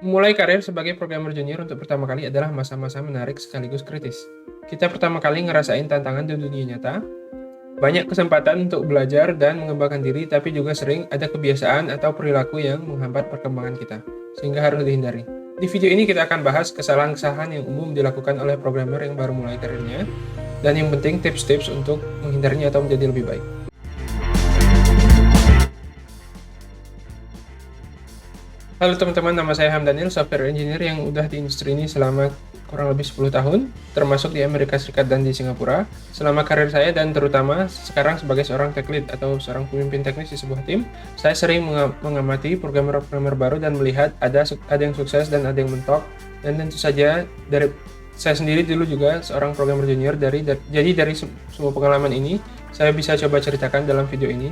Memulai karir sebagai programmer junior untuk pertama kali adalah masa-masa menarik sekaligus kritis. Kita pertama kali ngerasain tantangan di dunia nyata, banyak kesempatan untuk belajar dan mengembangkan diri, tapi juga sering ada kebiasaan atau perilaku yang menghambat perkembangan kita, sehingga harus dihindari. Di video ini kita akan bahas kesalahan-kesalahan yang umum dilakukan oleh programmer yang baru mulai karirnya, dan yang penting tips-tips untuk menghindarinya atau menjadi lebih baik. Halo teman-teman, nama saya Hamdanil, software engineer yang udah di industri ini selama kurang lebih 10 tahun, termasuk di Amerika Serikat dan di Singapura. Selama karir saya dan terutama sekarang sebagai seorang tech lead atau seorang pemimpin teknis di sebuah tim, saya sering mengamati programmer-programmer baru dan melihat ada yang sukses dan ada yang mentok. Dan tentu saja dari saya sendiri dulu juga seorang programmer junior, jadi dari semua pengalaman ini, saya bisa coba ceritakan dalam video ini.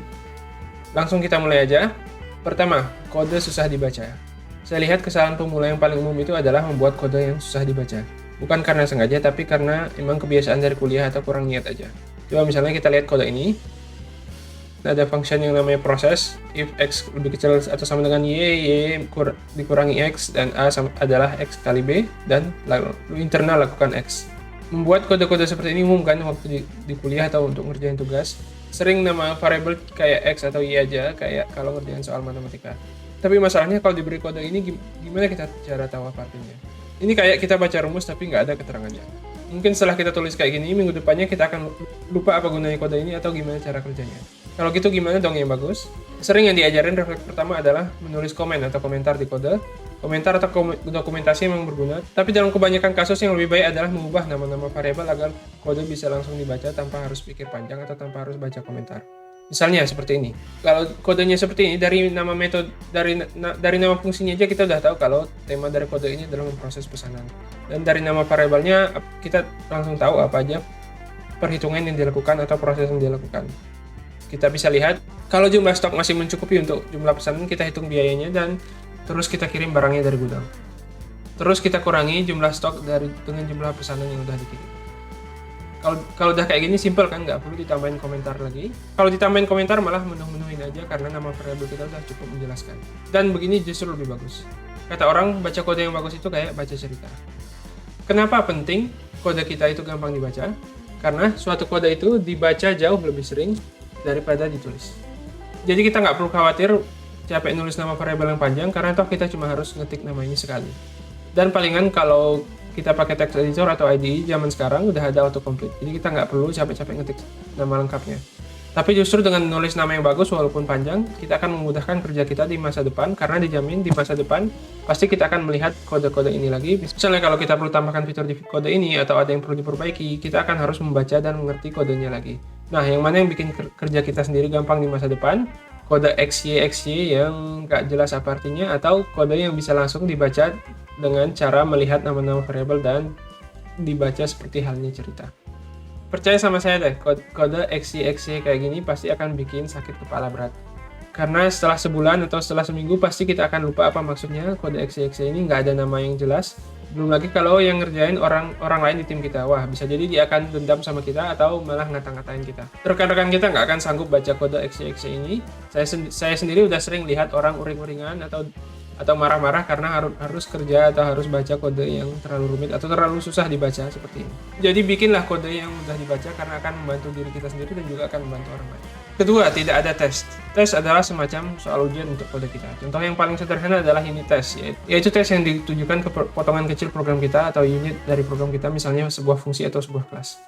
Langsung kita mulai aja. Pertama, kode susah dibaca. Saya lihat kesalahan pemula yang paling umum itu adalah membuat kode yang susah dibaca. Bukan karena sengaja, tapi karena emang kebiasaan dari kuliah atau kurang niat aja. Coba misalnya kita lihat kode ini. Ada function yang namanya proses, if x lebih kecil atau sama dengan y dikurangi x, dan a adalah x kali b, dan lalu internal lakukan x. Membuat kode-kode seperti ini umum kan waktu di kuliah atau untuk ngerjain tugas. Sering nama variable kayak x atau y aja, kayak kalau ngerjain soal matematika. Tapi masalahnya kalau diberi kode ini, gimana kita cara tahu apa artinya? Ini kayak kita baca rumus tapi nggak ada keterangannya. Mungkin setelah kita tulis kayak gini, minggu depannya kita akan lupa apa gunanya kode ini atau gimana cara kerjanya. Kalau gitu gimana dong yang bagus? Sering yang diajarin refleks pertama adalah menulis komen atau komentar di kode. Komentar atau dokumentasi memang berguna, tapi dalam kebanyakan kasus yang lebih baik adalah mengubah nama-nama variabel agar kode bisa langsung dibaca tanpa harus pikir panjang atau tanpa harus baca komentar. Misalnya seperti ini. Kalau kodenya seperti ini, dari nama metode, dari nama fungsinya aja kita udah tahu kalau tema dari kode ini adalah memproses pesanan. Dan dari nama variabelnya kita langsung tahu apa aja perhitungan yang dilakukan atau proses yang dilakukan. Kita bisa lihat kalau jumlah stok masih mencukupi untuk jumlah pesanan, kita hitung biayanya dan terus kita kirim barangnya dari gudang. Terus kita kurangi jumlah stok dengan jumlah pesanan yang udah dikirim. Kalau udah kayak gini simple kan, nggak perlu ditambahin komentar lagi. Kalau ditambahin komentar malah menuhin aja karena nama variabel kita udah cukup menjelaskan. Dan begini justru lebih bagus. Kata orang, baca kode yang bagus itu kayak baca cerita. Kenapa penting kode kita itu gampang dibaca? Karena suatu kode itu dibaca jauh lebih sering daripada ditulis. Jadi kita nggak perlu khawatir capek nulis nama variabel yang panjang, karena toh kita cuma harus ngetik nama ini sekali. Dan palingan kalau kita pakai text editor atau IDE zaman sekarang udah ada autocomplete, jadi kita nggak perlu capek-capek ngetik nama lengkapnya. Tapi justru dengan nulis nama yang bagus walaupun panjang, kita akan memudahkan kerja kita di masa depan, karena dijamin di masa depan pasti kita akan melihat kode-kode ini lagi. Misalnya kalau kita perlu tambahkan fitur di kode ini atau ada yang perlu diperbaiki, kita akan harus membaca dan mengerti kodenya lagi. Nah, yang mana yang bikin kerja kita sendiri gampang di masa depan? Kode XY yang nggak jelas apa artinya, atau kode yang bisa langsung dibaca dengan cara melihat nama-nama variabel dan dibaca seperti halnya cerita. Percaya sama saya deh, kode XY kayak gini pasti akan bikin sakit kepala berat. Karena setelah sebulan atau setelah seminggu pasti kita akan lupa apa maksudnya kode XY ini, nggak ada nama yang jelas. Belum lagi kalau yang ngerjain orang lain di tim kita. Wah, bisa jadi dia akan dendam sama kita atau malah ngata-ngatain kita. Rekan-rekan kita nggak akan sanggup baca kode XY ini. Saya sendiri udah sering lihat orang uring-uringan atau marah-marah karena harus kerja atau harus baca kode yang terlalu rumit atau terlalu susah dibaca seperti ini. Jadi bikinlah kode yang mudah dibaca karena akan membantu diri kita sendiri dan juga akan membantu orang lain. Kedua, tidak ada tes. Tes adalah semacam soal ujian untuk kode kita. Contoh yang paling sederhana adalah unit test, yaitu tes yang ditujukan ke potongan kecil program kita atau unit dari program kita, misalnya sebuah fungsi atau sebuah kelas.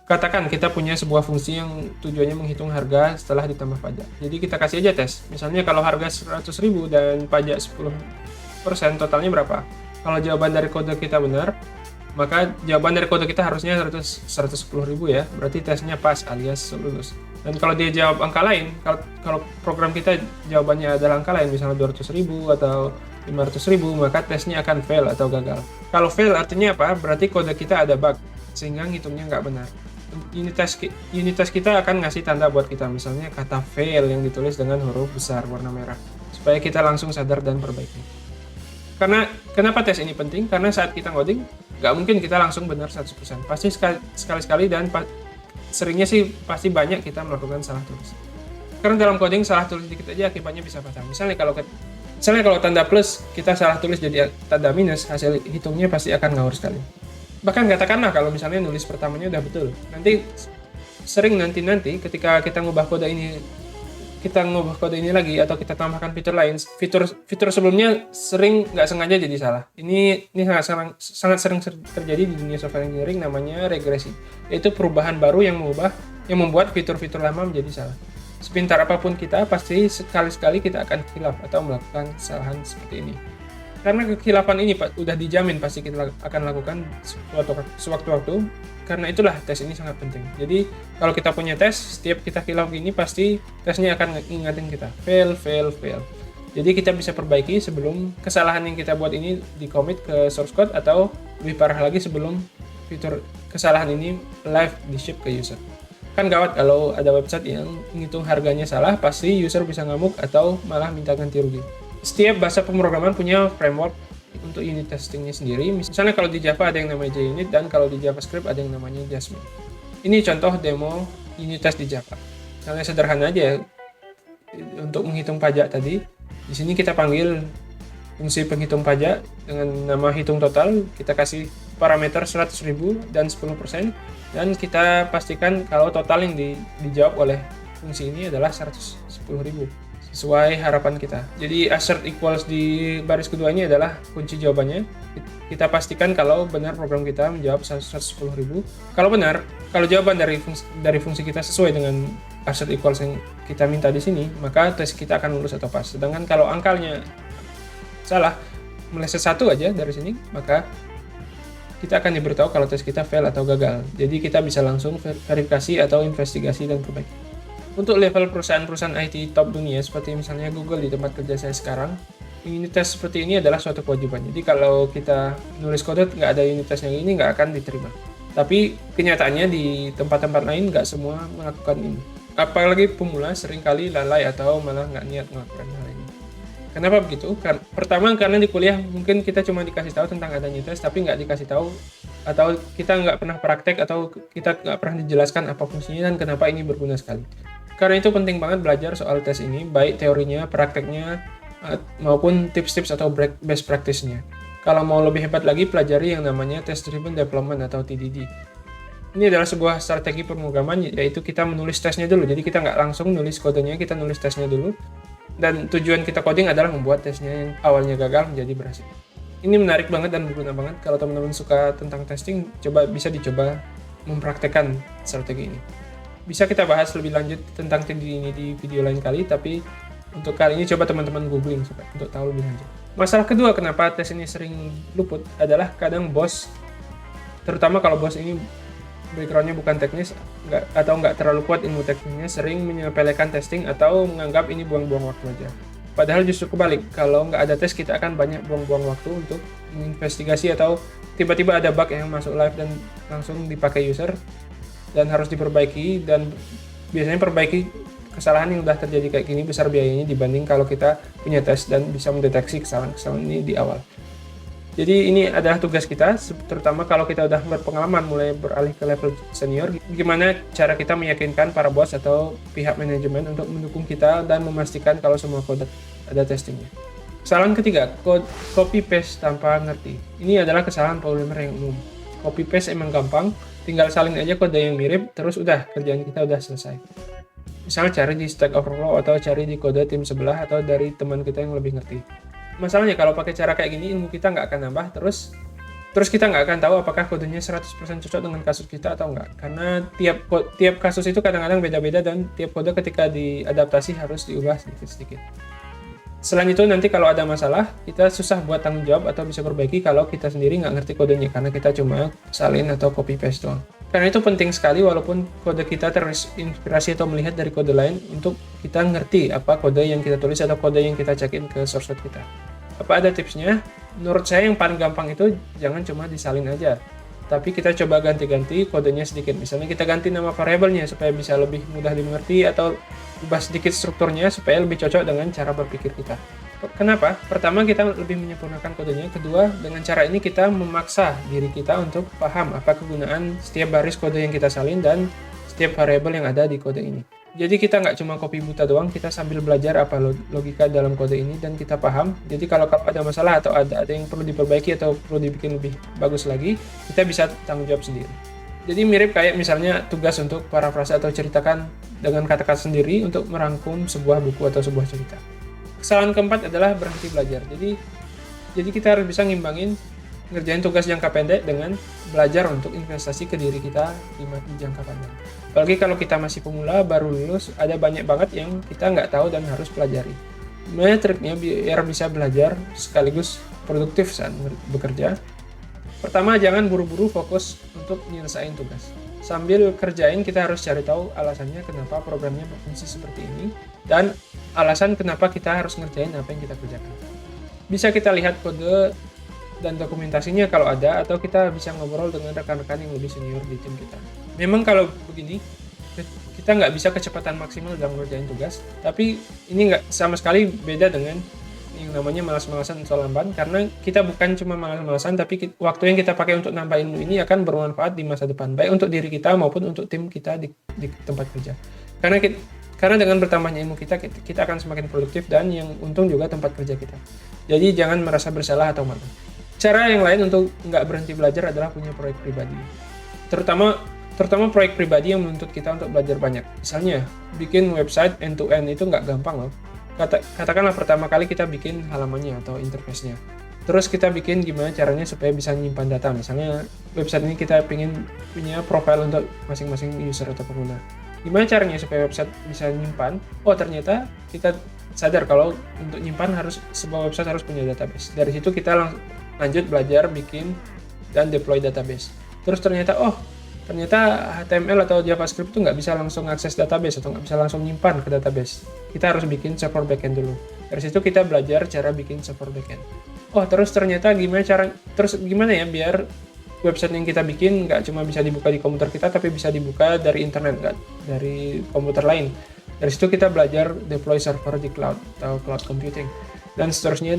Katakan kita punya sebuah fungsi yang tujuannya menghitung harga setelah ditambah pajak. Jadi kita kasih aja tes. Misalnya kalau harga 100.000 dan pajak 10%, totalnya berapa? Kalau jawaban dari kode kita benar, maka jawaban dari kode kita harusnya 110.000 ya. Berarti tesnya pas alias lulus. Dan kalau dia jawab angka lain, kalau program kita jawabannya adalah angka lain, misalnya 200.000 atau 500.000, maka tesnya akan fail atau gagal. Kalau fail artinya apa? Berarti kode kita ada bug, sehingga ngitungnya nggak benar. Unit test kita akan ngasih tanda buat kita, misalnya kata fail yang ditulis dengan huruf besar warna merah, supaya kita langsung sadar dan perbaiki. Karena kenapa tes ini penting? Karena saat kita ngoding, nggak mungkin kita langsung benar 100%. Pasti sekali-sekali dan seringnya sih pasti banyak kita melakukan salah tulis. Karena dalam coding salah tulis dikit aja akibatnya bisa fatal. Misalnya kalau Misalnya kalau tanda plus kita salah tulis jadi tanda minus, hasil hitungnya pasti akan ngawur sekali. Bahkan katakanlah kalau misalnya nulis pertamanya udah betul, nanti sering nanti ketika kita ngubah kode ini lagi atau kita tambahkan fitur lain, fitur sebelumnya sering nggak sengaja jadi salah. Ini sangat sering terjadi di dunia software engineering, namanya regresi, yaitu perubahan baru yang membuat fitur-fitur lama menjadi salah. Sepintar apapun kita, pasti sekali-sekali kita akan khilaf atau melakukan kesalahan seperti ini. Karena kekhilafan ini udah dijamin pasti kita akan lakukan sewaktu-waktu. Karena itulah tes ini sangat penting. Jadi kalau kita punya tes, setiap kita khilaf ini pasti tesnya akan ngingatin kita fail. Jadi kita bisa perbaiki sebelum kesalahan yang kita buat ini di-commit ke source code, atau lebih parah lagi sebelum fitur kesalahan ini live di-ship ke user. Kan gawat kalau ada website yang ngitung harganya salah, pasti user bisa ngamuk atau malah minta ganti rugi. Setiap bahasa pemrograman punya framework untuk unit testingnya sendiri. Misalnya kalau di Java ada yang namanya JUnit, dan kalau di JavaScript ada yang namanya Jasmine. Ini contoh demo unit test di Java. Misalnya sederhana aja, untuk menghitung pajak tadi, di sini kita panggil fungsi penghitung pajak dengan nama hitung total, kita kasih parameter 100.000 dan 10%, dan kita pastikan kalau total yang dijawab oleh fungsi ini adalah 110.000. Sesuai harapan kita. Jadi assert equals di baris kedua ini adalah kunci jawabannya. Kita pastikan kalau benar program kita menjawab 110.000. Kalau jawaban dari fungsi kita sesuai dengan assert equals yang kita minta di sini, maka tes kita akan lulus atau pas. Sedangkan kalau angkanya salah, meleset satu aja dari sini, maka kita akan diberitahu kalau tes kita fail atau gagal. Jadi kita bisa langsung verifikasi atau investigasi dan perbaiki. Untuk level perusahaan-perusahaan IT top dunia, seperti misalnya Google di tempat kerja saya sekarang, unit test seperti ini adalah suatu kewajiban. Jadi kalau kita nulis kode nggak ada unit test yang ini, nggak akan diterima. Tapi kenyataannya di tempat-tempat lain nggak semua melakukan ini. Apalagi pemula seringkali lalai atau malah nggak niat melakukan hal ini. Kenapa begitu? Pertama, karena di kuliah mungkin kita cuma dikasih tahu tentang adanya tes, tapi nggak dikasih tahu, atau kita nggak pernah praktek, atau kita nggak pernah dijelaskan apa fungsinya dan kenapa ini berguna sekali. Karena itu penting banget belajar soal tes ini, baik teorinya, prakteknya, maupun tips-tips atau best practice-nya. Kalau mau lebih hebat lagi, pelajari yang namanya Test Driven Development atau TDD. Ini adalah sebuah strategi pemrograman, yaitu kita menulis tesnya dulu. Jadi kita nggak langsung nulis kodenya, kita nulis tesnya dulu. Dan tujuan kita coding adalah membuat tesnya yang awalnya gagal menjadi berhasil. Ini menarik banget dan berguna banget. Kalau teman-teman suka tentang testing, bisa dicoba mempraktekkan strategi ini. Bisa kita bahas lebih lanjut tentang TDD ini di video lain kali, tapi untuk kali ini coba teman-teman googling untuk tahu lebih lanjut. Masalah kedua kenapa tes ini sering luput adalah kadang bos, terutama kalau bos ini background-nya bukan teknis atau nggak terlalu kuat ilmu teknisnya, sering menyepelekan testing atau menganggap ini buang-buang waktu aja. Padahal justru kebalik, kalau nggak ada tes kita akan banyak buang-buang waktu untuk menginvestigasi, atau tiba-tiba ada bug yang masuk live dan langsung dipakai user dan harus diperbaiki, dan biasanya perbaiki kesalahan yang udah terjadi kayak gini besar biayanya dibanding kalau kita punya tes dan bisa mendeteksi kesalahan-kesalahan ini di awal. Jadi ini adalah tugas kita, terutama kalau kita udah berpengalaman mulai beralih ke level senior, gimana cara kita meyakinkan para bos atau pihak manajemen untuk mendukung kita dan memastikan kalau semua kode ada testingnya. Kesalahan ketiga, copy paste tanpa ngerti. Ini adalah kesalahan programmer yang umum. Copy paste emang gampang, tinggal salin aja kode yang mirip, terus udah kerjaan kita udah selesai. Misalnya cari di Stack Overflow atau cari di kode tim sebelah atau dari teman kita yang lebih ngerti. Masalahnya kalau pakai cara kayak gini, ilmu kita nggak akan nambah, terus kita nggak akan tahu apakah kodenya 100% cocok dengan kasus kita atau nggak. Karena tiap kasus itu kadang-kadang beda-beda, dan tiap kode ketika diadaptasi harus diubah sedikit-sedikit. Selain itu, nanti kalau ada masalah, kita susah buat tanggung jawab atau bisa perbaiki kalau kita sendiri nggak ngerti kodenya, karena kita cuma salin atau copy paste doang. Karena itu penting sekali, walaupun kode kita terinspirasi atau melihat dari kode lain, untuk kita ngerti apa kode yang kita tulis atau kode yang kita cekin ke source code kita. Apa ada tipsnya? Menurut saya yang paling gampang itu jangan cuma disalin aja, tapi kita coba ganti-ganti kodenya sedikit. Misalnya kita ganti nama variabelnya supaya bisa lebih mudah dimengerti, atau ubah sedikit strukturnya supaya lebih cocok dengan cara berpikir kita. Kenapa? Pertama, kita lebih menyempurnakan kodenya. Kedua, dengan cara ini kita memaksa diri kita untuk paham apa kegunaan setiap baris kode yang kita salin, dan setiap variabel yang ada di kode ini. Jadi kita nggak cuma copy buta doang, kita sambil belajar apa logika dalam kode ini dan kita paham. Jadi kalau ada masalah atau ada yang perlu diperbaiki atau perlu dibikin lebih bagus lagi, kita bisa tanggung jawab sendiri. Jadi mirip kayak misalnya tugas untuk parafrase atau ceritakan dengan kata-kata sendiri untuk merangkum sebuah buku atau sebuah cerita. Kesalahan keempat adalah berhenti belajar. Jadi kita harus bisa ngimbangin ngerjain tugas jangka pendek dengan belajar untuk investasi ke diri kita di jangka panjang. Apalagi kalau kita masih pemula, baru lulus, ada banyak banget yang kita nggak tahu dan harus pelajari. Gimana triknya biar bisa belajar sekaligus produktif saat bekerja? Pertama, jangan buru-buru fokus untuk menyelesaikan tugas. Sambil kerjain, kita harus cari tahu alasannya kenapa programnya berfungsi seperti ini, dan alasan kenapa kita harus ngerjain apa yang kita kerjakan. Bisa kita lihat kode dan dokumentasinya kalau ada, atau kita bisa ngobrol dengan rekan-rekan yang lebih senior di tim kita. Memang kalau begini, kita nggak bisa kecepatan maksimal dalam ngerjain tugas, tapi ini nggak sama sekali beda dengan yang namanya malas-malasan atau lamban, karena kita bukan cuma malas-malasan, tapi waktu yang kita pakai untuk nambah ilmu ini akan bermanfaat di masa depan, baik untuk diri kita maupun untuk tim kita di tempat kerja. Karena dengan bertambahnya ilmu kita akan semakin produktif dan yang untung juga tempat kerja kita. Jadi jangan merasa bersalah atau malu. Cara yang lain untuk nggak berhenti belajar adalah punya proyek pribadi. Terutama proyek pribadi yang menuntut kita untuk belajar banyak. Misalnya, bikin website end-to-end itu nggak gampang loh. Katakanlah pertama kali kita bikin halamannya atau interface-nya. Terus kita bikin gimana caranya supaya bisa nyimpan data. Misalnya, website ini kita ingin punya profile untuk masing-masing user atau pengguna. Gimana caranya supaya website bisa nyimpan? Oh, ternyata kita sadar kalau untuk nyimpan sebuah website harus punya database. Dari situ kita lanjut belajar bikin dan deploy database. Terus ternyata HTML atau JavaScript itu nggak bisa langsung akses database atau nggak bisa langsung nyimpan ke database. Kita harus bikin server backend dulu. Dari situ kita belajar cara bikin server backend. Terus ternyata gimana ya biar website yang kita bikin nggak cuma bisa dibuka di komputer kita, tapi bisa dibuka dari internet, nggak dari komputer lain. Dari situ kita belajar deploy server di cloud atau cloud computing. Dan seterusnya,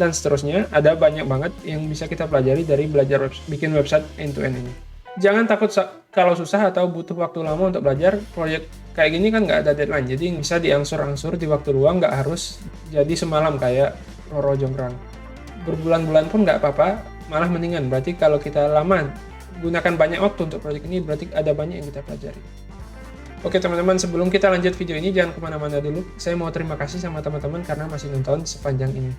ada banyak banget yang bisa kita pelajari dari belajar bikin website end-to-end ini. Jangan takut kalau susah atau butuh waktu lama untuk belajar. Proyek kayak gini kan nggak ada deadline, jadi bisa diangsur-angsur di waktu luang, nggak harus jadi semalam kayak Roro Jonggrang. Berbulan-bulan pun nggak apa-apa, malah mendingan. Berarti kalau kita lama gunakan banyak waktu untuk proyek ini, berarti ada banyak yang kita pelajari. Oke teman-teman, sebelum kita lanjut video ini, jangan kemana-mana dulu. Saya mau terima kasih sama teman-teman karena masih nonton sepanjang ini.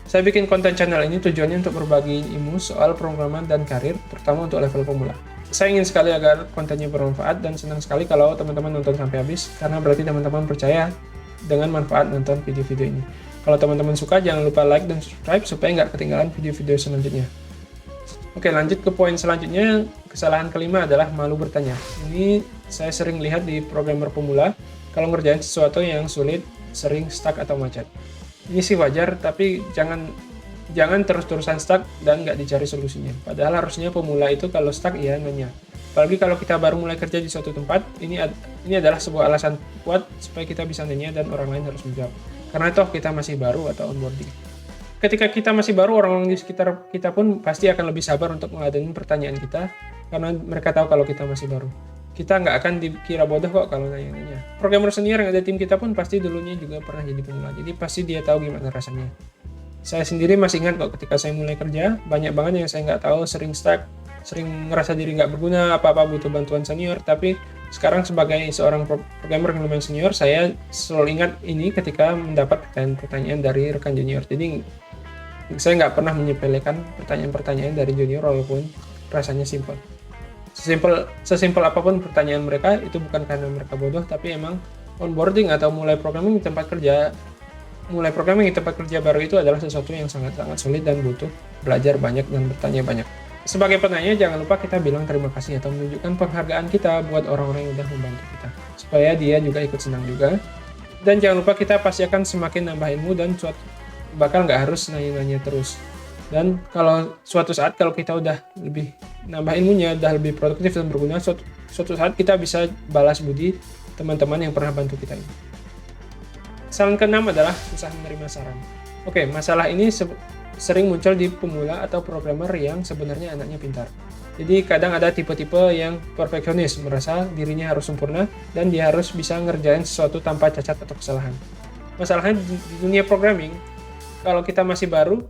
Saya bikin konten channel ini tujuannya untuk berbagi ilmu soal pemrograman dan karir, terutama untuk level pemula. Saya ingin sekali agar kontennya bermanfaat dan senang sekali kalau teman-teman nonton sampai habis, karena berarti teman-teman percaya dengan manfaat nonton video-video ini. Kalau teman-teman suka, jangan lupa like dan subscribe supaya nggak ketinggalan video-video selanjutnya. Oke, lanjut ke poin selanjutnya. Kesalahan kelima adalah malu bertanya. Ini saya sering lihat di programmer pemula, kalau ngerjain sesuatu yang sulit, sering stuck atau macet. Ini sih wajar, tapi jangan terus-terusan stuck dan nggak dicari solusinya. Padahal harusnya pemula itu kalau stuck ya nanya. Apalagi kalau kita baru mulai kerja di suatu tempat, ini adalah sebuah alasan kuat supaya kita bisa nanya dan orang lain harus menjawab. Karena toh kita masih baru atau onboarding. Ketika kita masih baru, orang-orang di sekitar kita pun pasti akan lebih sabar untuk meladenin pertanyaan kita, karena mereka tahu kalau kita masih baru. Kita nggak akan dikira bodoh kok kalau nanya-nanya. Programmer senior yang ada tim kita pun pasti dulunya juga pernah jadi pemula, jadi pasti dia tahu gimana rasanya. Saya sendiri masih ingat kok ketika saya mulai kerja, banyak banget yang saya nggak tahu, sering stuck, sering ngerasa diri nggak berguna, apa-apa butuh bantuan senior, tapi sekarang sebagai seorang programmer yang lumayan senior, saya selalu ingat ini ketika mendapat pertanyaan dari rekan junior. Jadi saya nggak pernah menyepelekan pertanyaan-pertanyaan dari junior walaupun rasanya simpel. Sesimpel apapun pertanyaan mereka, itu bukan karena mereka bodoh, tapi emang onboarding atau mulai programming di tempat kerja baru itu adalah sesuatu yang sangat-sangat sulit dan butuh belajar banyak dan bertanya banyak. Sebagai penanya, jangan lupa kita bilang terima kasih atau menunjukkan penghargaan kita buat orang-orang yang udah membantu kita, supaya dia juga ikut senang juga. Dan jangan lupa kita pasti akan semakin nambah ilmu dan bakal nggak harus nanya-nanya terus. Dan kalau suatu saat kalau kita udah lebih nambah ilmunya, udah lebih produktif dan berguna, suatu saat kita bisa balas budi teman-teman yang pernah bantu kita ini. Kesalahan keenam adalah susah menerima saran. Oke, masalah ini sering muncul di pemula atau programmer yang sebenarnya anaknya pintar. Jadi kadang ada tipe-tipe yang perfeksionis, merasa dirinya harus sempurna dan dia harus bisa ngerjain sesuatu tanpa cacat atau kesalahan. Masalahnya di dunia programming, kalau kita masih baru,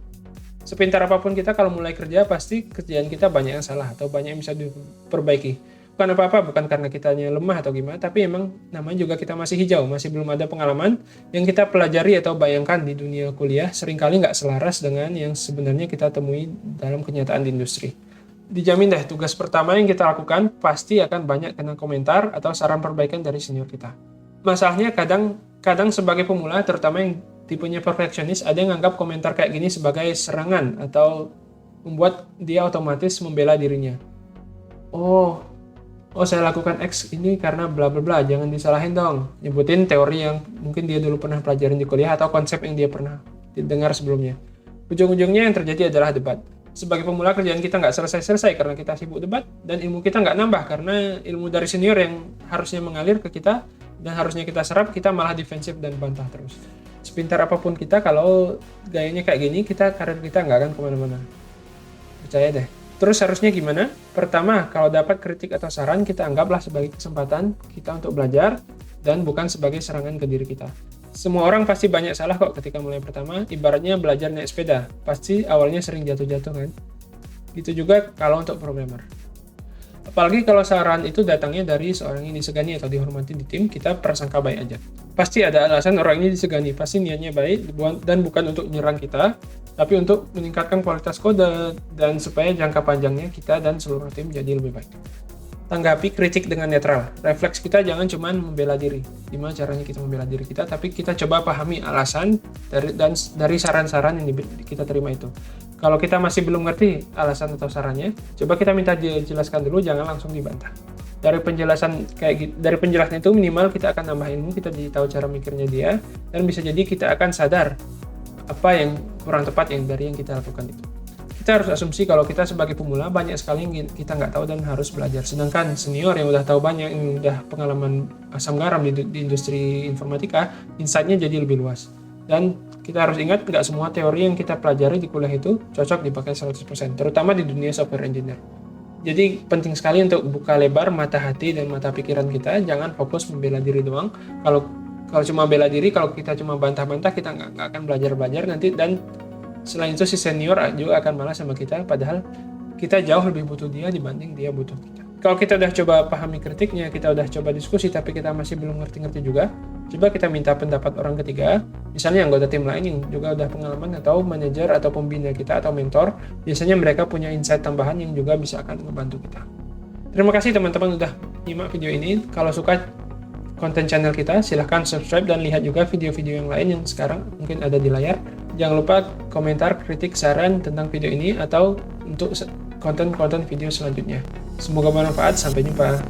sepintar apapun kita kalau mulai kerja pasti kerjaan kita banyak yang salah atau banyak yang bisa diperbaiki. Bukan apa-apa, bukan karena kitanya lemah atau gimana, tapi emang namanya juga kita masih hijau, masih belum ada pengalaman yang kita pelajari atau bayangkan di dunia kuliah seringkali nggak selaras dengan yang sebenarnya kita temui dalam kenyataan di industri. Dijamin deh, tugas pertama yang kita lakukan pasti akan banyak kena komentar atau saran perbaikan dari senior kita. Masalahnya kadang sebagai pemula, terutama yang tipenya perfeksionis, ada yang anggap komentar kayak gini sebagai serangan atau membuat dia otomatis membela dirinya. Oh saya lakukan X ini karena bla bla bla, jangan disalahin dong. Nyebutin teori yang mungkin dia dulu pernah pelajarin di kuliah atau konsep yang dia pernah dengar sebelumnya. Ujung-ujungnya yang terjadi adalah debat. Sebagai pemula, kerjaan kita nggak selesai-selesai karena kita sibuk debat, dan ilmu kita nggak nambah karena ilmu dari senior yang harusnya mengalir ke kita dan harusnya kita serap, kita malah defensif dan bantah terus. Sepintar apapun kita, kalau gayanya kayak gini, karir kita nggak akan kemana-mana. Percaya deh. Terus harusnya gimana? Pertama, kalau dapat kritik atau saran, kita anggaplah sebagai kesempatan kita untuk belajar dan bukan sebagai serangan ke diri kita. Semua orang pasti banyak salah kok ketika mulai pertama, ibaratnya belajar naik sepeda, pasti awalnya sering jatuh-jatuh kan? Gitu juga kalau untuk programmer. Apalagi kalau saran itu datangnya dari seorang yang disegani atau dihormati di tim, kita prasangka baik aja. Pasti ada alasan orang ini disegani, pasti niatnya baik dan bukan untuk menyerang kita, tapi untuk meningkatkan kualitas kode dan supaya jangka panjangnya kita dan seluruh tim jadi lebih baik. Tanggapi kritik dengan netral. Refleks kita jangan cuma membela diri. Gimana caranya kita membela diri kita, tapi kita coba pahami alasan dari saran-saran yang kita terima itu. Kalau kita masih belum ngerti alasan atau sarannya, coba kita minta dijelaskan dulu, jangan langsung dibantah. Dari penjelasan itu minimal kita akan nambah ilmu, kita jadi tahu cara mikirnya dia, dan bisa jadi kita akan sadar apa yang kurang tepat dari yang kita lakukan itu. Kita harus asumsi kalau kita sebagai pemula banyak sekali yang kita nggak tahu dan harus belajar. Sedangkan senior yang udah tahu banyak, yang udah pengalaman asam garam di industri informatika, insight-nya jadi lebih luas. Dan kita harus ingat, nggak semua teori yang kita pelajari di kuliah itu cocok dipakai 100%, terutama di dunia software engineer. Jadi penting sekali untuk buka lebar mata hati dan mata pikiran kita, jangan fokus membela diri doang. Kalau cuma bela diri, kalau kita cuma bantah-bantah, kita nggak akan belajar nanti, dan selain itu si senior juga akan malas sama kita, padahal kita jauh lebih butuh dia dibanding dia butuh kita. Kalau kita udah coba pahami kritiknya, kita udah coba diskusi tapi kita masih belum ngerti-ngerti juga, coba kita minta pendapat orang ketiga, misalnya anggota tim lain yang juga udah pengalaman atau manajer atau pembina kita atau mentor. Biasanya mereka punya insight tambahan yang juga bisa akan membantu kita. Terima kasih teman-teman udah nyimak video ini. Kalau suka konten channel kita, silahkan subscribe dan lihat juga video-video yang lain yang sekarang mungkin ada di layar. Jangan lupa komentar, kritik, saran tentang video ini atau untuk konten-konten video selanjutnya. Semoga bermanfaat, sampai jumpa.